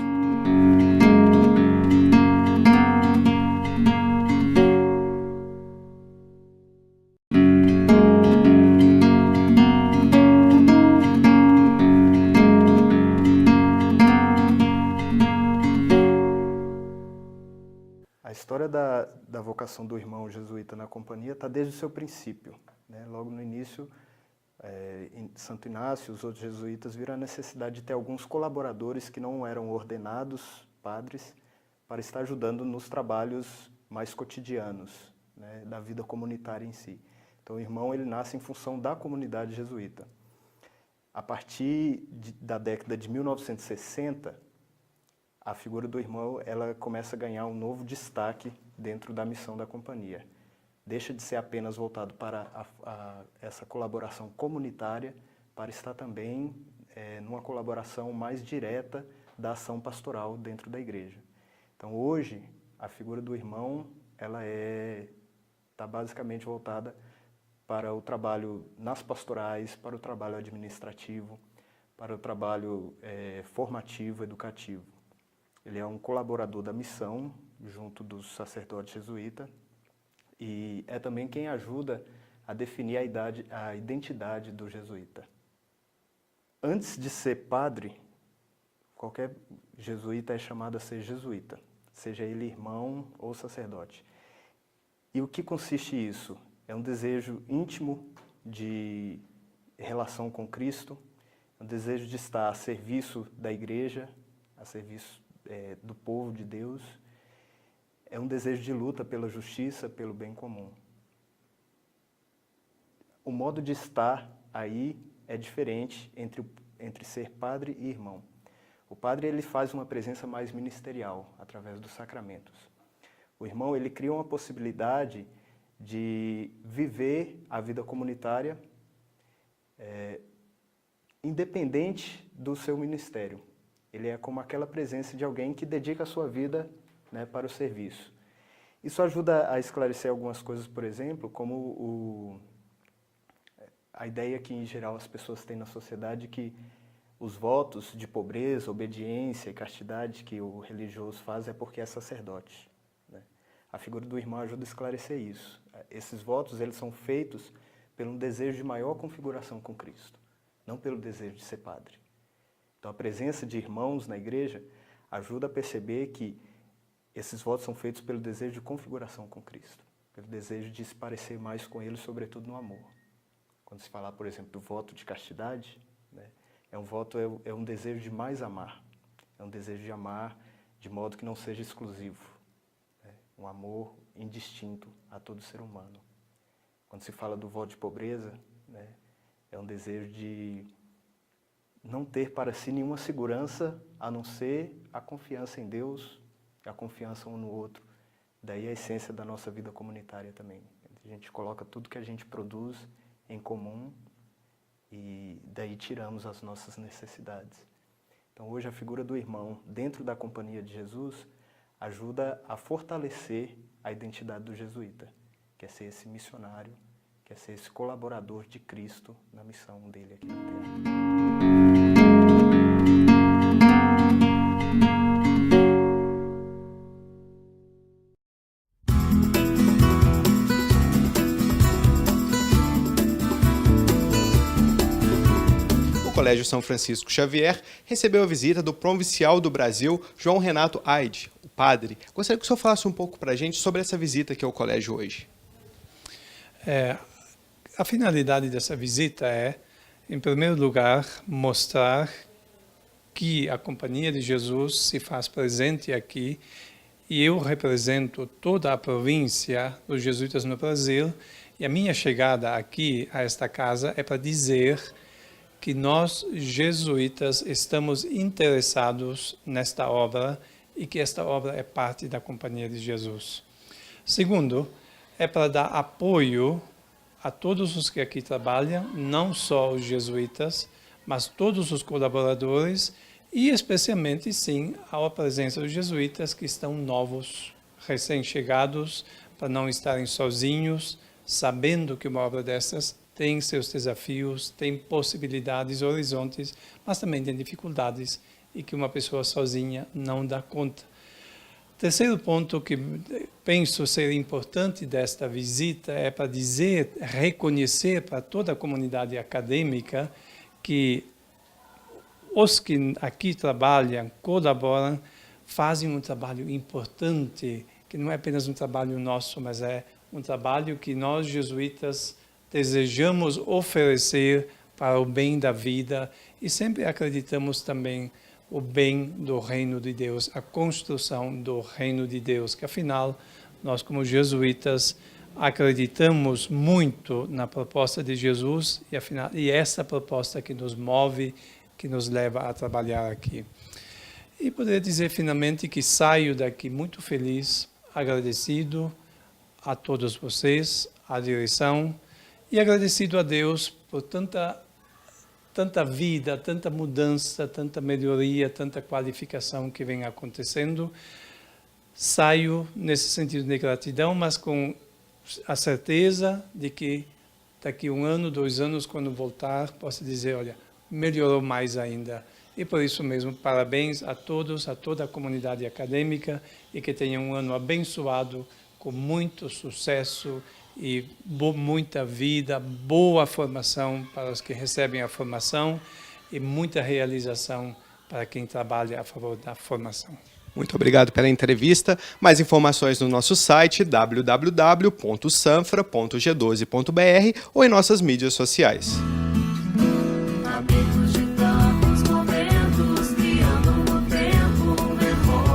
A história da vocação do irmão jesuíta na Companhia está desde o seu princípio, né? Logo no início, em Santo Inácio, os outros jesuítas viram a necessidade de ter alguns colaboradores que não eram ordenados padres para estar ajudando nos trabalhos mais cotidianos, né, da vida comunitária em si. Então o irmão ele nasce em função da comunidade jesuíta. A partir da década de 1960, a figura do irmão ela começa a ganhar um novo destaque dentro da missão da Companhia. Deixa de ser apenas voltado para essa colaboração comunitária, para estar também numa colaboração mais direta da ação pastoral dentro da igreja. Então hoje, a figura do irmão ela está basicamente voltada para o trabalho nas pastorais, para o trabalho administrativo, para o trabalho formativo, educativo. Ele é um colaborador da missão, junto dos sacerdotes jesuítas, e é também quem ajuda a definir a identidade do jesuíta. Antes de ser padre, qualquer jesuíta é chamado a ser jesuíta, seja ele irmão ou sacerdote. E o que consiste isso? É um desejo íntimo de relação com Cristo, um desejo de estar a serviço da igreja, a serviço
do povo de Deus, é um desejo de luta pela justiça, pelo bem comum. O modo de estar aí é diferente entre ser padre e irmão. O padre ele faz uma presença mais ministerial, através dos sacramentos. O irmão ele cria uma possibilidade de viver a vida comunitária independente do seu ministério. Ele é como aquela presença de alguém que dedica a sua vida, né, para o serviço. Isso ajuda a esclarecer algumas coisas, por exemplo, como a ideia que, em geral, as pessoas têm na sociedade que os votos de pobreza, obediência e castidade que o religioso faz é porque é sacerdote, né? A figura do irmão ajuda a esclarecer isso. Esses votos eles são feitos pelo desejo de maior configuração com Cristo, não pelo desejo de ser padre. Então, a presença de irmãos na igreja ajuda a perceber que esses votos são feitos pelo desejo de configuração com Cristo, pelo desejo de se parecer mais com Ele, sobretudo no amor. Quando se falar, por exemplo, do voto de castidade, né, é um desejo de mais amar, é um desejo de amar de modo que não seja exclusivo, né, um amor indistinto a todo ser humano. Quando se fala do voto de pobreza, né, é um desejo de não ter para si nenhuma segurança a não ser a confiança em Deus, a confiança um no outro. Daí a essência da nossa vida comunitária também. A gente coloca tudo que a gente produz em comum e daí tiramos as nossas necessidades. Então hoje a figura do irmão dentro da companhia de Jesus ajuda a fortalecer a identidade do jesuíta, que é ser esse missionário, que é ser esse colaborador de Cristo na missão dele aqui na Terra.
O Colégio São Francisco Xavier recebeu a visita do provincial do Brasil, João Renato Aide, o padre. Gostaria que o senhor falasse um pouco para a gente sobre essa visita aqui ao colégio hoje.
A finalidade dessa visita é, em primeiro lugar, mostrar que a Companhia de Jesus se faz presente aqui e eu represento toda a província dos jesuítas no Brasil e a minha chegada aqui a esta casa é para dizer que nós, jesuítas, estamos interessados nesta obra e que esta obra é parte da Companhia de Jesus. Segundo, é para dar apoio a todos os que aqui trabalham, não só os jesuítas, mas todos os colaboradores e especialmente, sim, a presença dos jesuítas que estão novos, recém-chegados, para não estarem sozinhos, sabendo que uma obra dessas tem seus desafios, tem possibilidades, horizontes, mas também tem dificuldades e que uma pessoa sozinha não dá conta. Terceiro ponto que penso ser importante desta visita é para dizer, reconhecer para toda a comunidade acadêmica que os que aqui trabalham, colaboram, fazem um trabalho importante, que não é apenas um trabalho nosso, mas é um trabalho que nós, jesuítas, desejamos oferecer para o bem da vida e sempre acreditamos também o bem do reino de Deus, a construção do reino de Deus, que afinal, nós como jesuítas acreditamos muito na proposta de Jesus e essa proposta que nos move, que nos leva a trabalhar aqui. E poderia dizer finalmente que saio daqui muito feliz, agradecido a todos vocês, à direção, e agradecido a Deus por tanta vida, tanta mudança, tanta melhoria, tanta qualificação que vem acontecendo. Saio nesse sentido de gratidão, mas com a certeza de que daqui 1 ano, 2 anos, quando voltar, posso dizer, olha, melhorou mais ainda. E por isso mesmo, parabéns a todos, a toda a comunidade acadêmica e que tenham um ano abençoado, com muito sucesso e muita vida, boa formação para os que recebem a formação e muita realização para quem trabalha a favor da formação.
Muito obrigado pela entrevista. Mais informações no nosso site www.sanfra.g12.br ou em nossas mídias sociais.
Amigos de tantos momentos, criando um tempo memória.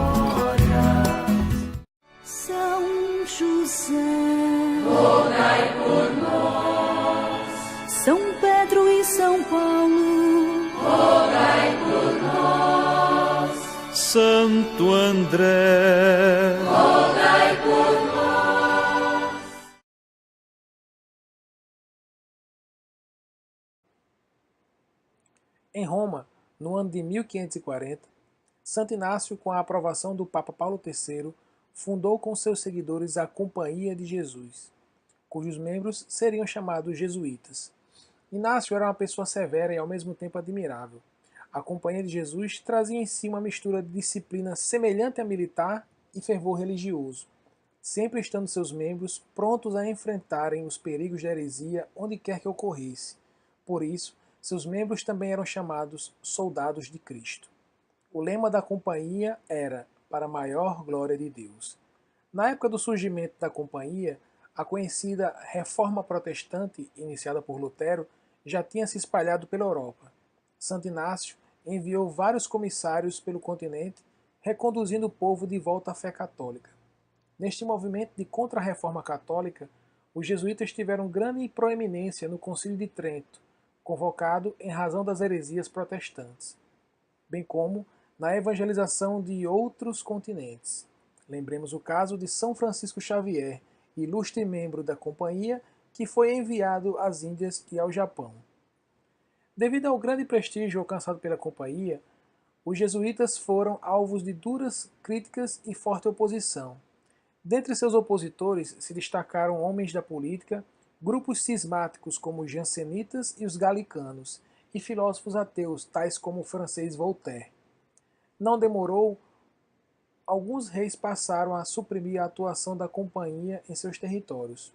Santo André,
rogai por nós.
Em Roma, no ano de 1540, Santo Inácio, com a aprovação do Papa Paulo III, fundou com seus seguidores a Companhia de Jesus, cujos membros seriam chamados jesuítas. Inácio era uma pessoa severa e ao mesmo tempo admirável. A Companhia de Jesus trazia em si uma mistura de disciplina semelhante à militar e fervor religioso, sempre estando seus membros prontos a enfrentarem os perigos da heresia onde quer que ocorresse. Por isso, seus membros também eram chamados soldados de Cristo. O lema da companhia era para a maior glória de Deus. Na época do surgimento da companhia, a conhecida Reforma Protestante, iniciada por Lutero, já tinha se espalhado pela Europa. Santo Inácio enviou vários comissários pelo continente, reconduzindo o povo de volta à fé católica. Neste movimento de contra-reforma católica, os jesuítas tiveram grande proeminência no Concílio de Trento, convocado em razão das heresias protestantes, bem como na evangelização de outros continentes. Lembremos o caso de São Francisco Xavier, ilustre membro da Companhia, que foi enviado às Índias e ao Japão. Devido ao grande prestígio alcançado pela Companhia, os jesuítas foram alvos de duras críticas e forte oposição. Dentre seus opositores se destacaram homens da política, grupos cismáticos como os jansenitas e os galicanos, e filósofos ateus tais como o francês Voltaire. Não demorou, alguns reis passaram a suprimir a atuação da Companhia em seus territórios.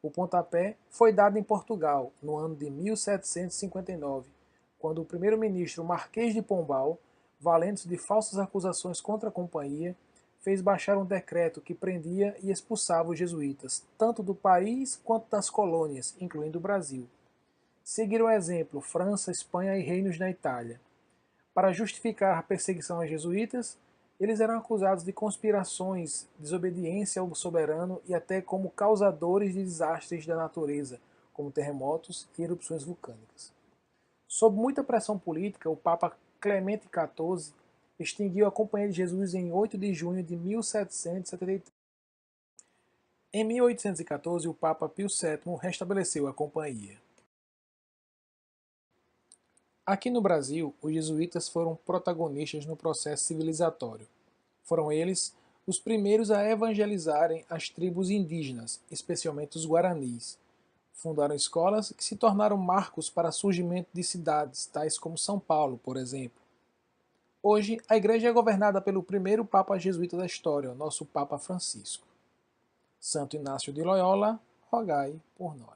O pontapé foi dado em Portugal, no ano de 1759, quando o primeiro-ministro Marquês de Pombal, valendo-se de falsas acusações contra a Companhia, fez baixar um decreto que prendia e expulsava os jesuítas, tanto do país quanto das colônias, incluindo o Brasil. Seguiram o exemplo França, Espanha e reinos da Itália. Para justificar a perseguição aos jesuítas, eles eram acusados de conspirações, desobediência ao soberano e até como causadores de desastres da natureza, como terremotos e erupções vulcânicas. Sob muita pressão política, o Papa Clemente XIV extinguiu a Companhia de Jesus em 8 de junho de 1773. Em 1814, o Papa Pio VII restabeleceu a Companhia. Aqui no Brasil, os jesuítas foram protagonistas no processo civilizatório. Foram eles os primeiros a evangelizarem as tribos indígenas, especialmente os guaranis. Fundaram escolas que se tornaram marcos para o surgimento de cidades, tais como São Paulo, por exemplo. Hoje, a Igreja é governada pelo primeiro Papa jesuíta da história, o nosso Papa Francisco. Santo Inácio de Loyola, rogai por nós.